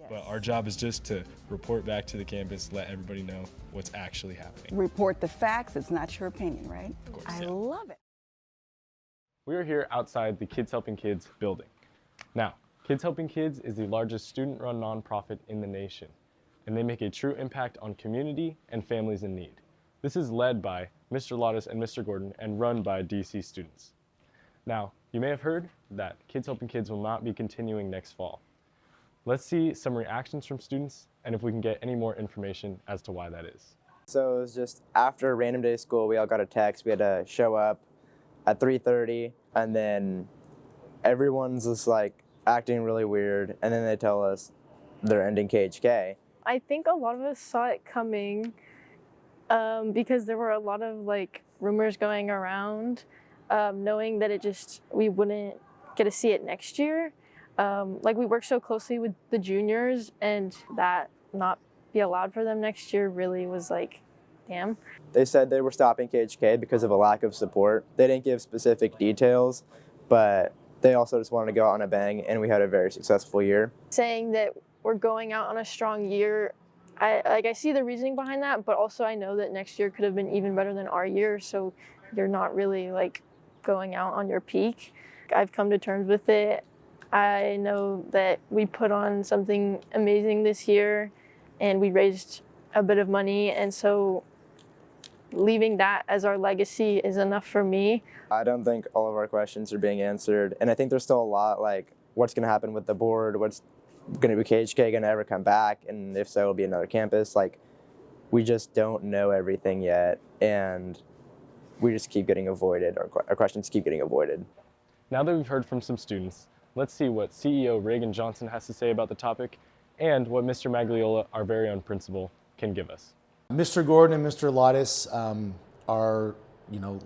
But our job is just to report back to the campus, let everybody know what's actually happening. Report the facts. It's not your opinion, right? Of course, I yeah. love it. We are here outside the Kids Helping Kids building. Now, Kids Helping Kids is the largest student-run nonprofit in the nation, and they make a true impact on community and families in need. This is led by Mr. Lottis and Mr. Gordon and run by DC students. Now, you may have heard that Kids Helping Kids will not be continuing next fall. Let's see some reactions from students and if we can get any more information as to why that is. So it was just after random day school, we all got a text. We had to show up at 3:30, and then everyone's just like acting really weird, and then they tell us they're ending KHK. I think a lot of us saw it coming because there were a lot of like rumors going around, knowing that we wouldn't get to see it next year. Like we worked so closely with the juniors, and that not be allowed for them next year really was like, damn. They said they were stopping KHK because of a lack of support. They didn't give specific details, but they also just wanted to go out on a bang, and we had a very successful year. Saying that we're going out on a strong year, I see the reasoning behind that, but also I know that next year could have been even better than our year, so you're not really like going out on your peak. I've come to terms with it. I know that we put on something amazing this year, and we raised a bit of money, and so leaving that as our legacy is enough for me. I don't think all of our questions are being answered, and I think there's still a lot like what's going to happen with the board, what's going to be KHK going to ever come back, and if so, it'll be another campus. Like, we just don't know everything yet, and we just keep getting avoided, our questions keep getting avoided. Now that we've heard from some students, let's see what CEO Reagan Johnson has to say about the topic and what Mr. Magliola, our very own principal, can give us. Mr. Gordon and Mr. Lottis are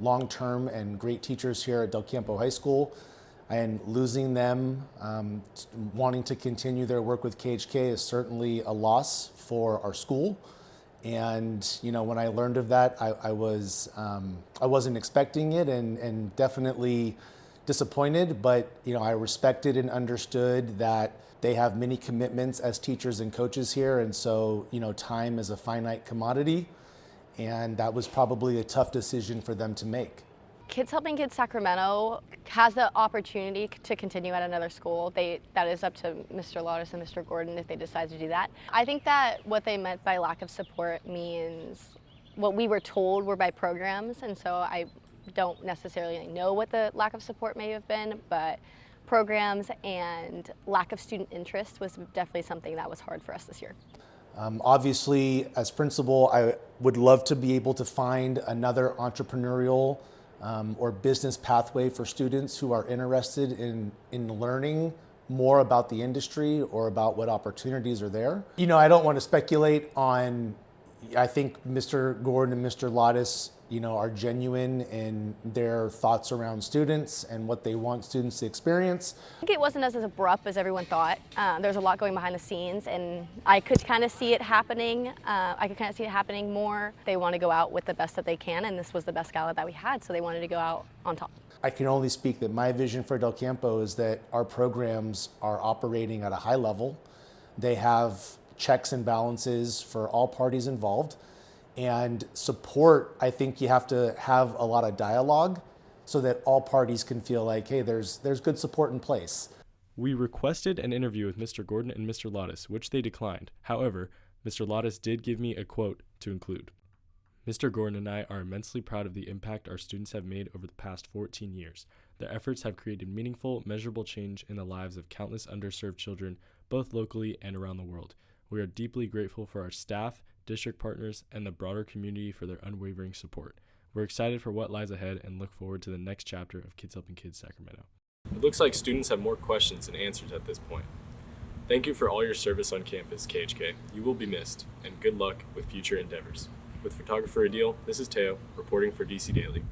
long-term and great teachers here at Del Campo High School, and losing them, wanting to continue their work with KHK is certainly a loss for our school. And when I learned of that, I wasn't expecting it, and definitely disappointed, but I respected and understood that they have many commitments as teachers and coaches here, and so time is a finite commodity, and that was probably a tough decision for them to make. Kids Helping Kids Sacramento has the opportunity to continue at another school. That is up to Mr. Lottis and Mr. Gordon if they decide to do that. I think that what they meant by lack of support means what we were told were by programs, and so I don't necessarily know what the lack of support may have been, but programs and lack of student interest was definitely something that was hard for us this year. Obviously, as principal, I would love to be able to find another entrepreneurial or business pathway for students who are interested in learning more about the industry or about what opportunities are there. I don't want to speculate on, I think Mr. Gordon and Mr. Lottis are genuine in their thoughts around students and what they want students to experience. I think it wasn't as abrupt as everyone thought. There's a lot going behind the scenes, and I could kind of see it happening. More. They want to go out with the best that they can, and this was the best gala that we had, so they wanted to go out on top. I can only speak that my vision for Del Campo is that our programs are operating at a high level. They have checks and balances for all parties involved. And support, I think you have to have a lot of dialogue so that all parties can feel like, hey, there's good support in place. We requested an interview with Mr. Gordon and Mr. Lottis, which they declined. However, Mr. Lottis did give me a quote to include. Mr. Gordon and I are immensely proud of the impact our students have made over the past 14 years. Their efforts have created meaningful, measurable change in the lives of countless underserved children, both locally and around the world. We are deeply grateful for our staff, district partners, and the broader community for their unwavering support. We're excited for what lies ahead and look forward to the next chapter of Kids Helping Kids Sacramento. It looks like students have more questions than answers at this point. Thank you for all your service on campus, KHK. You will be missed, and good luck with future endeavors. With photographer Adil, this is Teo, reporting for DC Daily.